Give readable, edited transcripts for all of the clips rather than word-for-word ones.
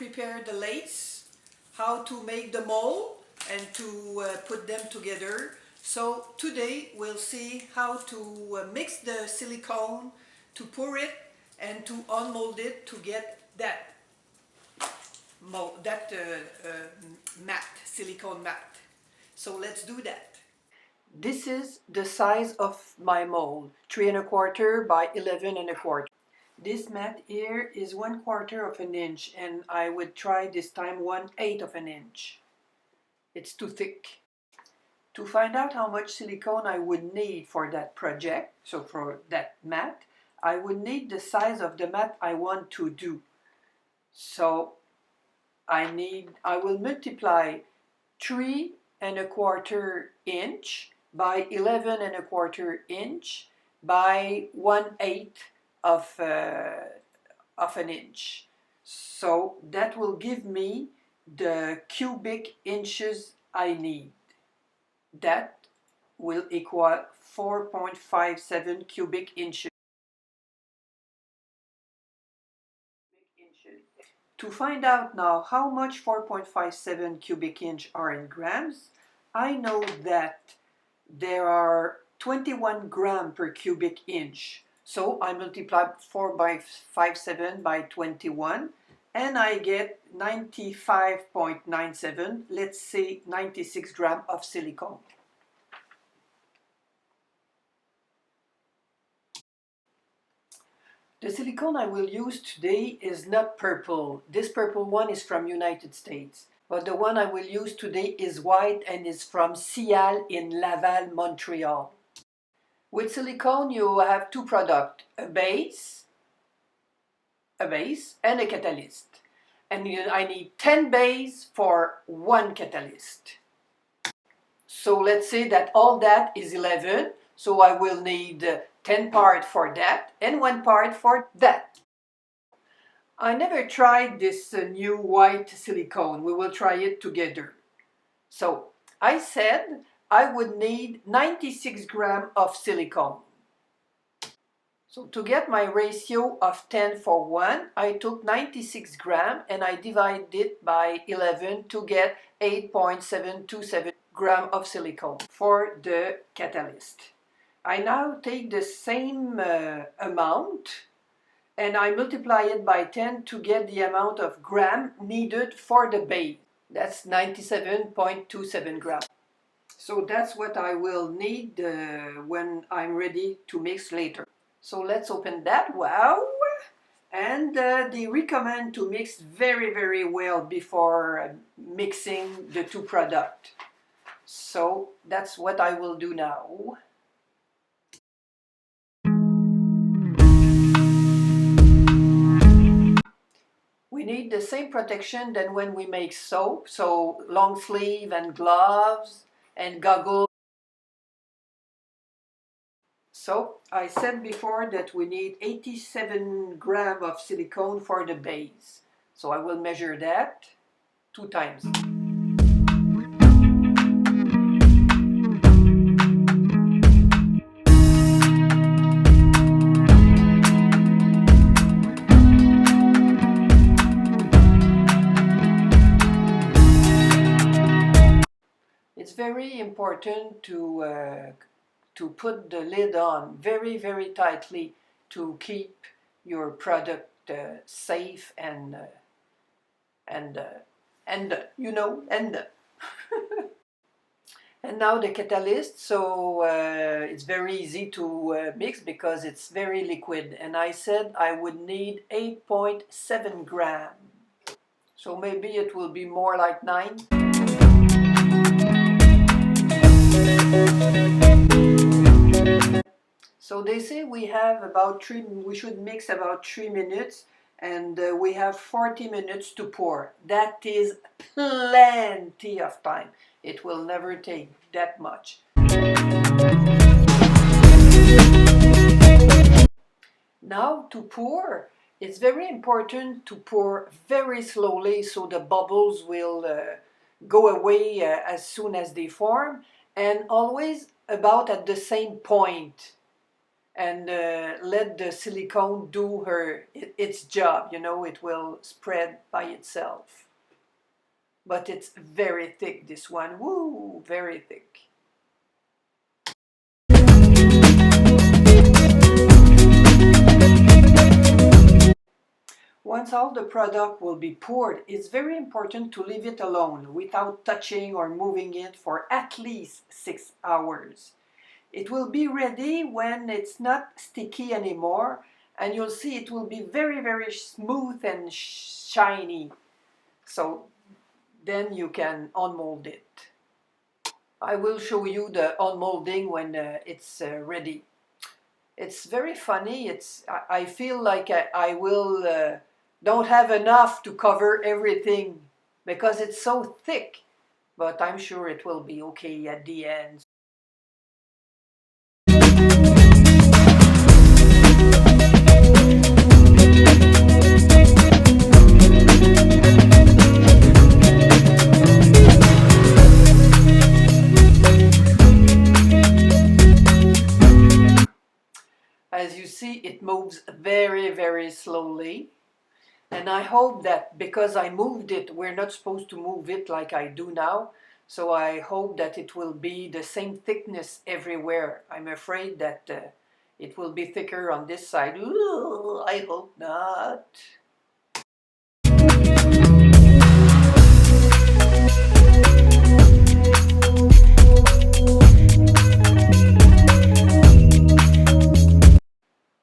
prepare the lace, how to make the mold, and to put them together. So today we'll see how to mix the silicone, to pour it, and to unmold it to get that mat, silicone mat. So let's do that. This is the size of my mold, 3 1/4 by 11 1/4. This mat here is 1/4 of an inch, and I would try this time 1/8 of an inch. It's too thick. To find out how much silicone I would need for that project, so for that mat, I would need the size of the mat I want to do. So I will multiply 3 1/4 inch by 11 1/4 inch by 1/8 of an inch. So that will give me the cubic inches I need. That will equal 4.57 cubic inches. To find out now how much 4.57 cubic inch are in grams, I know that there are 21 grams per cubic inch. So I multiply 4.57 by 21 and I get 95.97, let's say 96 grams of silicone. The silicone I will use today is not purple. This purple one is from United States. But the one I will use today is white and is from Cial in Laval, Montreal. With silicone you have two products, a base and a catalyst. And I need 10 base for one catalyst. So let's say that all that is 11, so I will need 10 parts for that and 1 part for that. I never tried this new white silicone. We will try it together. So I said I would need 96 grams of silicone. So to get my ratio of 10 for 1, I took 96 grams and I divided it by 11 to get 8.727 grams of silicone for the catalyst. I now take the same amount and I multiply it by 10 to get the amount of gram needed for the base. That's 97.27 grams. So that's what I will need when I'm ready to mix later. So let's open that. Wow! And they recommend to mix very, very well before mixing the two products. So that's what I will do now. We need the same protection than when we make soap, so long sleeve and gloves and goggles. So I said before that we need 87 grams of silicone for the base. So I will measure that 2 times. It's very important to put the lid on very, very tightly to keep your product safe and And now the catalyst, so it's very easy to mix because it's very liquid. And I said I would need 8.7 grams. So maybe it will be more like 9. So they say we should mix about 3 minutes, and we have 40 minutes to pour. That is plenty of time. It will never take that much. Now to pour, it's very important to pour very slowly so the bubbles will go away as soon as they form, and always about at the same point. and let the silicone do its job. You know, it will spread by itself. But it's very thick, this one. Woo, very thick. Once all the product will be poured, it's very important to leave it alone without touching or moving it for at least 6 hours. It will be ready when it's not sticky anymore, and you'll see it will be very, very smooth and shiny. So then you can unmold it. I will show you the unmolding when it's ready. It's very funny. I feel like I will don't have enough to cover everything because it's so thick, but I'm sure it will be okay at the end. As you see, it moves very, very slowly. And I hope that because I moved it, we're not supposed to move it like I do now. So I hope that it will be the same thickness everywhere. I'm afraid that it will be thicker on this side. Ooh, I hope not.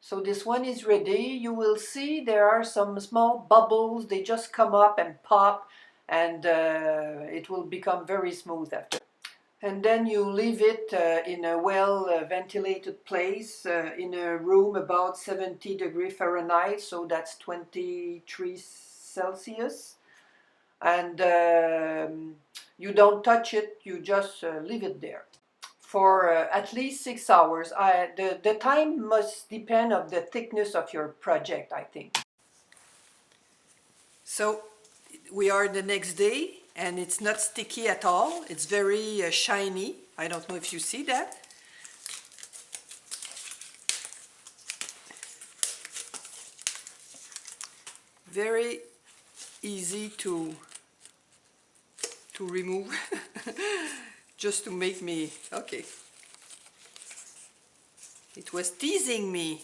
So this one is ready. You will see there are some small bubbles. They just come up and pop, and it will become very smooth after. And then you leave it in a well-ventilated place in a room about 70 degrees Fahrenheit, so that's 23 Celsius. And you don't touch it, you just leave it there for at least 6 hours. The time must depend on the thickness of your project, I think. So we are the next day and it's not sticky at all. It's very shiny. I don't know if you see that. Very easy to remove. Just to make me, okay. It was teasing me.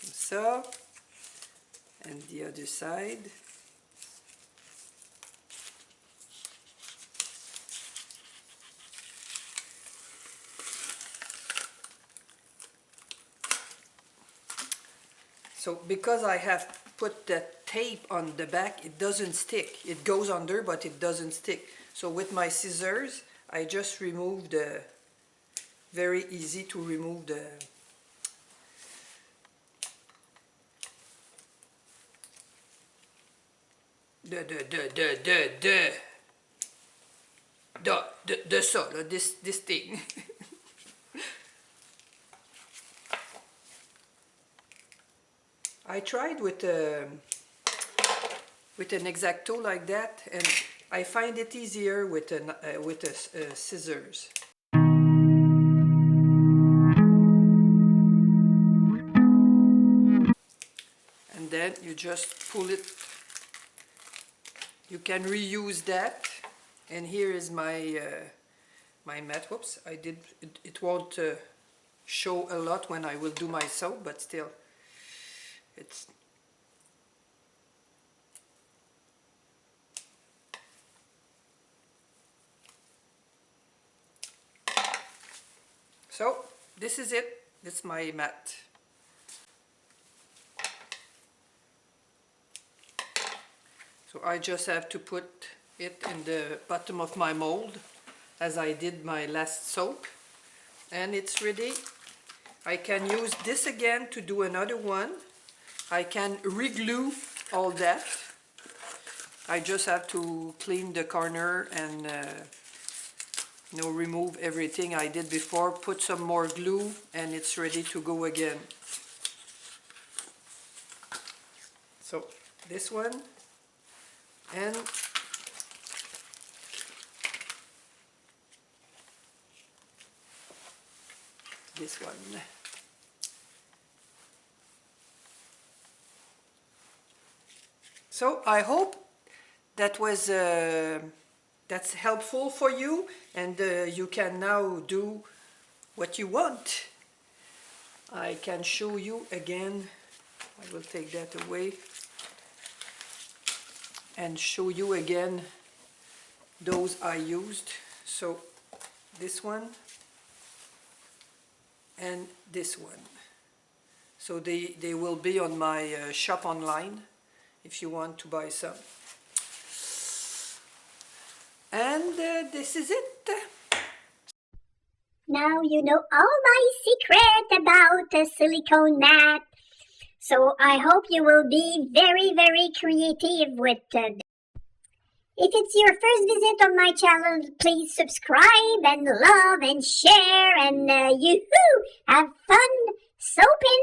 So, and the other side. So because I have put the tape on the back, it doesn't stick. It goes under, but it doesn't stick. So with my scissors, I just remove the, very easy to remove the ça, là, this thing. I tried with an X-Acto like that, and I find it easier with scissors. And then you just pull it. You can reuse that. And here is my my mat. Whoops, I did. It won't show a lot when I will do my soap, but still, it's. So this is it. This is my mat. So I just have to put it in the bottom of my mold as I did my last soap, and it's ready. I can use this again to do another one. I can re-glue all that. I just have to clean the corner and remove everything I did before, put some more glue, and it's ready to go again. So this one, and this one. So I hope that was that's helpful for you, and you can now do what you want. I can show you again. I will take that away and show you again those I used. So this one and this one. So they will be on my shop online if you want to buy some. And this is it. Now you know all my secret about a silicone mat. So I hope you will be very, very creative with it. If it's your first visit on my channel, please subscribe and love and share and yoo-hoo! Have fun soaping